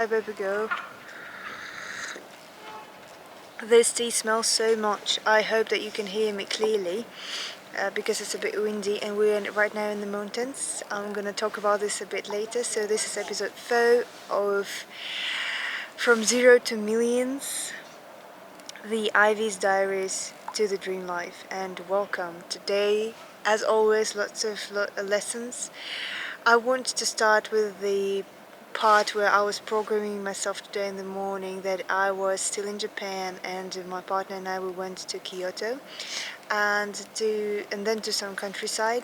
Hi baby girl. This tea smells so much. I hope that you can hear me clearly because it's a bit windy and we're right now in the mountains. I'm gonna talk about this a bit later. So this is episode 4 of From Zero to Millions, the Ivy's Diaries to the Dream Life, and welcome. Today, as always, lots of lessons. I want to start with the part where I was programming myself today in the morning that I was still in Japan and my partner and we went to Kyoto and then to some countryside.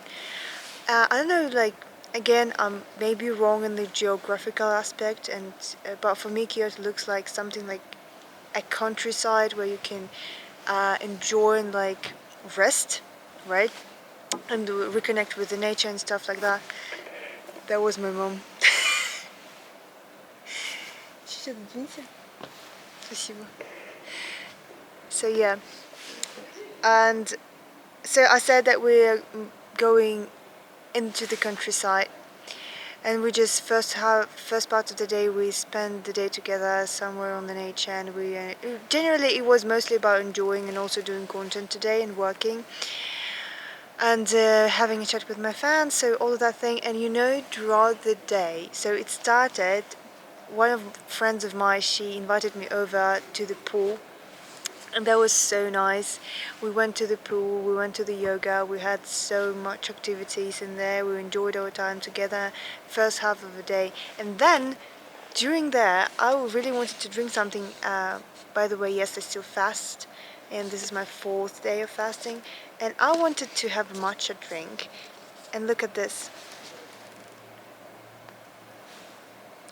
I don't know, like again, I'm maybe wrong in the geographical aspect, and but for me Kyoto looks like something like a countryside where you can enjoy and like rest, right, and reconnect with the nature and stuff like that. That was my mom. Спасибо. So yeah, and so I said that we're going into the countryside, and we just first part of the day we spend the day together somewhere on the nature, and we generally it was mostly about enjoying and also doing content today and working and having a chat with my fans, so all of that thing. And throughout the day, so it started, one of friends of mine, she invited me over to the pool, and that was so nice. We went to the pool, we went to the yoga, we had so much activities in there, we enjoyed our time together, first half of the day. And then, during there, I really wanted to drink something. By the way, yes, I still fast, and this is my 4th day of fasting, and I wanted to have a matcha drink. And look at this.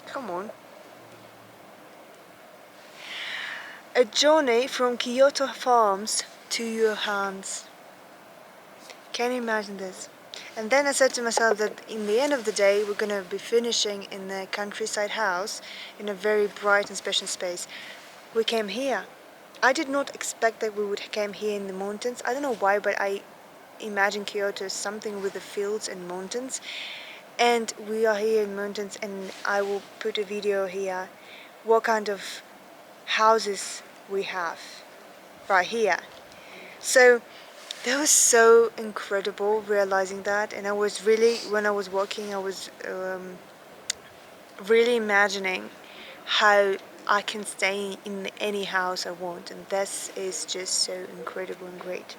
Come on. A journey from Kyoto farms to your hands. Can you imagine this? And then I said to myself that in the end of the day, we're gonna be finishing in a countryside house in a very bright and special space. We came here. I did not expect that we would came here in the mountains. I don't know why, but I imagine Kyoto as something with the fields and mountains. And we are here in mountains, and I will put a video here what kind of houses we have right here. So that was so incredible realizing that, and I was really, when I was walking, I was really imagining how I can stay in any house I want, and this is just so incredible and great.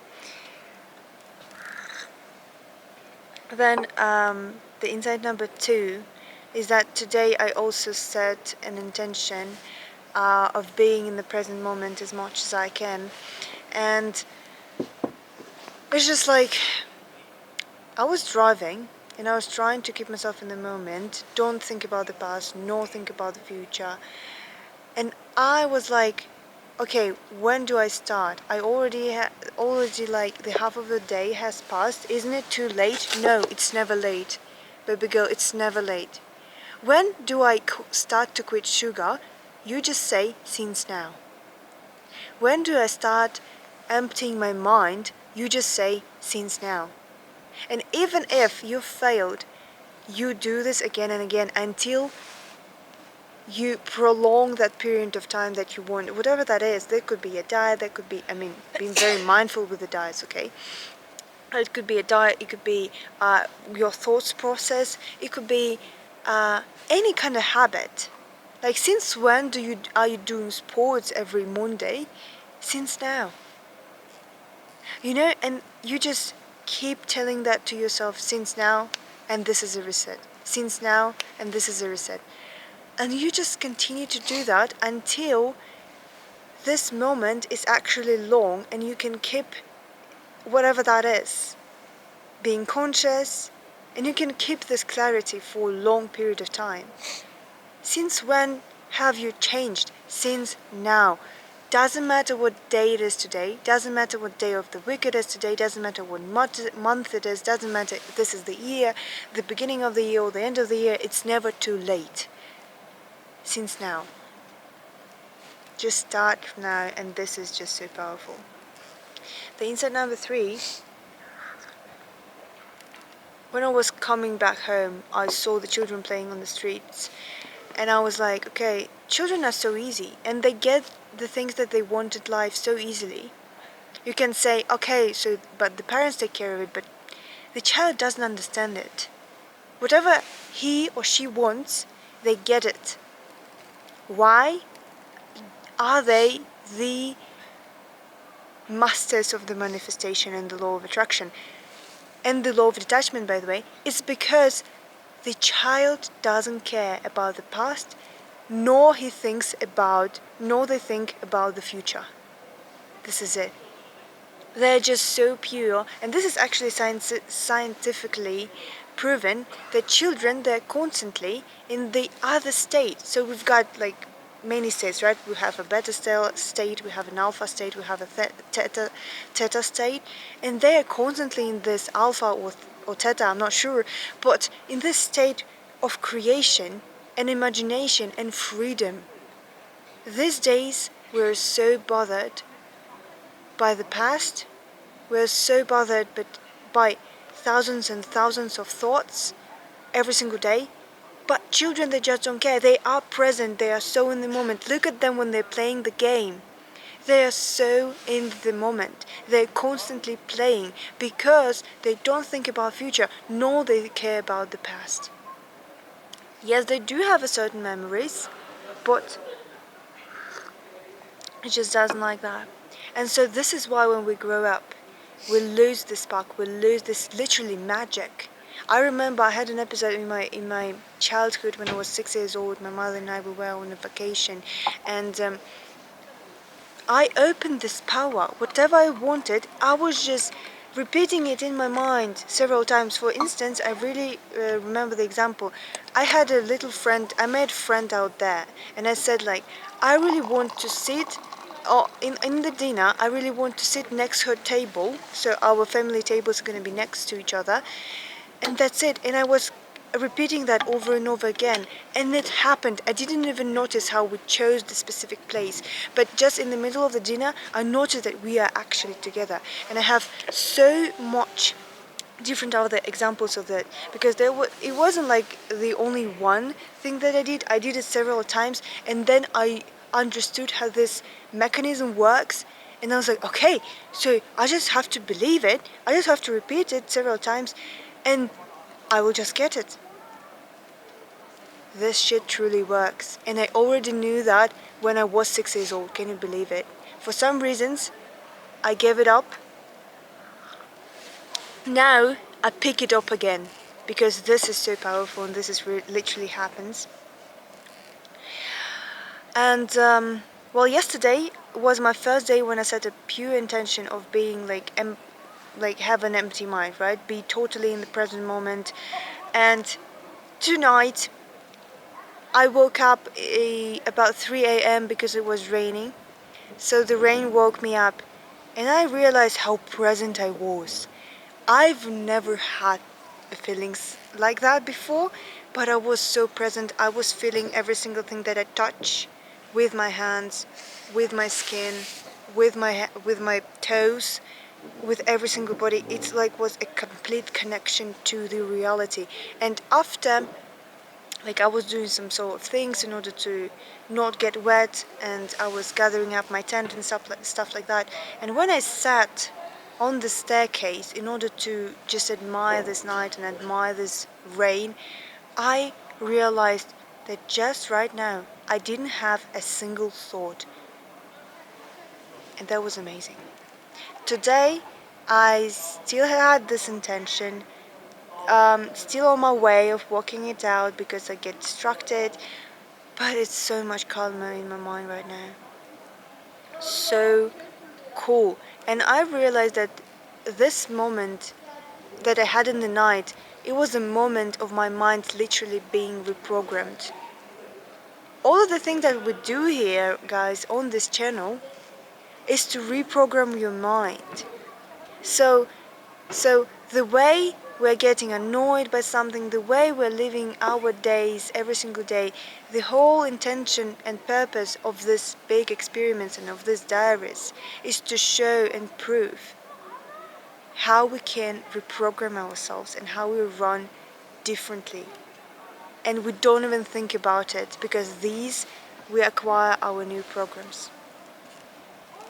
Then the insight number 2 is that today I also set an intention of being in the present moment as much as I can, and it's just like I was driving and I was trying to keep myself in the moment, don't think about the past, nor think about the future. And I was like, okay, when do I start? I already like the half of the day has passed. Isn't it too late? No, it's never late. Baby girl, it's never late. When do I start to quit sugar? You just say, since now. When do I start emptying my mind? You just say, since now. And even if you failed, you do this again and again until you prolong that period of time that you want, whatever that is. That could be a diet, that could be, being very mindful with the diets, okay? It could be a diet, it could be your thoughts process, it could be any kind of habit. Like, since when are you doing sports every Monday? Since now. And you just keep telling that to yourself, since now, and this is a reset. Since now, and this is a reset. And you just continue to do that until this moment is actually long and you can keep whatever that is, being conscious, and you can keep this clarity for a long period of time. Since when have you changed? Since now. Doesn't matter what day it is today, doesn't matter what day of the week it is today, doesn't matter what month it is, doesn't matter if this is the year, the beginning of the year or the end of the year, it's never too late. Since now. Just start now, and this is just so powerful. The insight number 3, when I was coming back home, I saw the children playing on the streets, And I was like, okay, children are so easy and they get the things that they want in life so easily. You can say, okay, so, but the parents take care of it, but the child doesn't understand it. Whatever he or she wants, they get it. Why? Are they the masters of the manifestation and the law of attraction? And the law of detachment, by the way, is because the child doesn't care about the past, nor they think about the future. This is it. They're just so pure, and this is actually scientifically proven that children, they're constantly in the other state. So we've got like many states, right? We have a beta state, we have an alpha state, we have a theta state, and they are constantly in this alpha or theta, I'm not sure, but in this state of creation and imagination and freedom. These days we're so bothered by the past. We're so bothered by thousands and thousands of thoughts every single day. But children, they just don't care. They are present. They are so in the moment. Look at them when they're playing the game. They are so in the moment. They're constantly playing because they don't think about future, nor they care about the past. Yes, they do have a certain memories, but it just doesn't like that. And so this is why when we grow up, we lose this spark, we lose this literally magic. I remember I had an episode in my childhood when I was 6 years old. My mother and I were on a vacation, and I opened this power. Whatever I wanted, I was just repeating it in my mind several times. For instance, I really remember the example. I had a little friend, I made a friend out there, and I said like, I really want to sit in the dinner, I really want to sit next to her table, so our family tables are going to be next to each other, and that's it. And I was repeating that over and over again, and it happened. I didn't even notice how we chose the specific place, but just in the middle of the dinner I noticed that we are actually together. And I have so much different other examples of that, because it wasn't like the only one thing that I did it several times, and then I understood how this mechanism works, and I was like, okay, so I just have to believe it, I just have to repeat it several times, and I will just get it. This shit truly works, and I already knew that when I was 6 years old. Can you believe it? For some reasons I gave it up. Now I pick it up again because this is so powerful, and this is literally happens. And well, yesterday was my first day when I set a pure intention of being like have an empty mind, right? Be totally in the present moment. And tonight I woke up about 3 a.m. because it was raining. So the rain woke me up, and I realized how present I was. I've never had feelings like that before, but I was so present. I was feeling every single thing that I touch with my hands, with my skin, with my toes, with every single body. It's like was a complete connection to the reality. And after, like, I was doing some sort of things in order to not get wet, and I was gathering up my tent and stuff like that. And when I sat on the staircase in order to just admire this night and admire this rain, I realized that just right now I didn't have a single thought, and that was amazing. Today I still had this intention, still on my way of working it out because I get distracted, but it's so much calmer in my mind right now. So cool. And I realized that this moment that I had in the night, it was a moment of my mind literally being reprogrammed. All of the things that we do here, guys, on this channel is to reprogram your mind. So the way we're getting annoyed by something, the way we're living our days every single day, the whole intention and purpose of this big experiments and of this diaries is to show and prove how we can reprogram ourselves and how we run differently. and we don't even think about it, because these we acquire our new programs.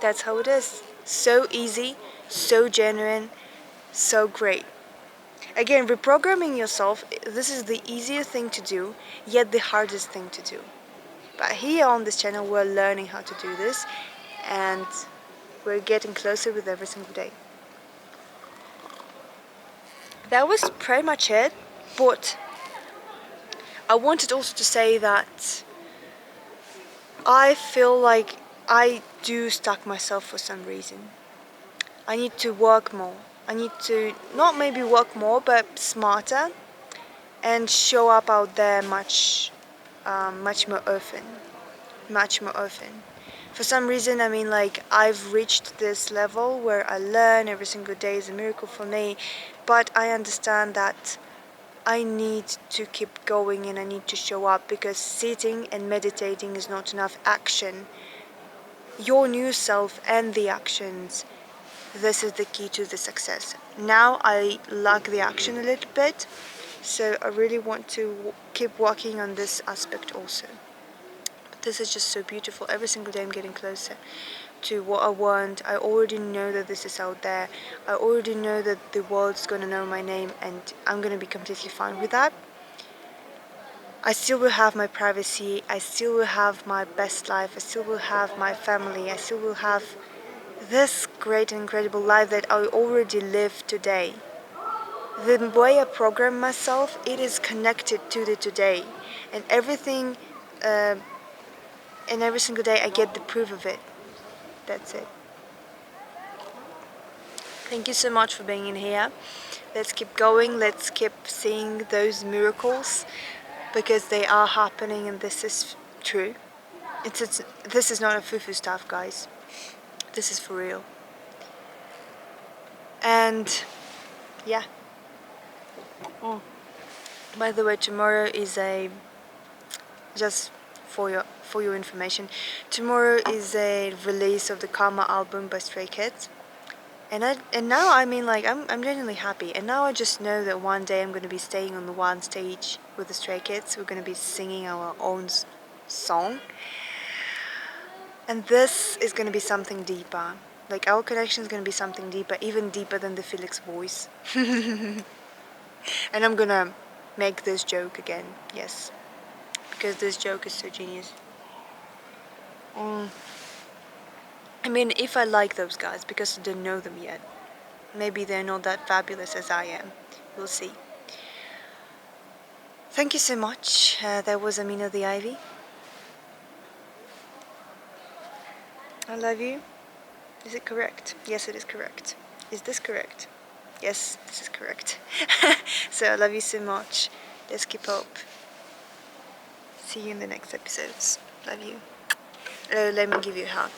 That's how it is. So easy, so genuine, so great. Again, reprogramming yourself, this is the easiest thing to do, yet the hardest thing to do. But here on this channel, we're learning how to do this, and we're getting closer with every single day. That was pretty much it, but I wanted also to say that I feel like I do stuck myself for some reason. I need to work more. I need to not maybe work more, but smarter, and show up out there much more often. Much more often. For some reason, I mean, like, I've reached this level where I learn every single day is a miracle for me, but I understand that I need to keep going and I need to show up, because sitting and meditating is not enough. Action, your new self and the actions, this is the key to the success. Now I lack the action a little bit, so I really want to keep working on this aspect also. But this is just so beautiful. Every single day I'm getting closer to what I want. I already know that this is out there. I already know that the world's gonna know my name, and I'm gonna be completely fine with that. I still will have my privacy, I still will have my best life, I still will have my family, I still will have this great and incredible life that I already live today. The way I program myself, it is connected to the today, and everything, and every single day I get the proof of it. That's it. Thank you so much for being in here. Let's keep going, let's keep seeing those miracles, because they are happening, and this is true. This is not a foo-foo stuff, guys. This is for real. And yeah. By the way, tomorrow is just for your information, tomorrow is a release of the Karma album by Stray Kids. And now, I mean, like, I'm genuinely happy, and now I just know that one day I'm going to be staying on the one stage with the Stray Kids. We're going to be singing our own song, and this is going to be something deeper. Like, our connection is going to be something deeper, even deeper than the Felix voice. And I'm gonna make this joke again, yes, because this joke is so genius. I mean, if I like those guys, because I don't know them yet, maybe they're not that fabulous as I am. We'll see. Thank you so much. That was Amina the Ivy. I love you. Is it correct? Yes, it is correct. Is this correct? Yes, this is correct. So I love you so much. Let's keep up. See you in the next episodes. Love you. Let me give you a hug.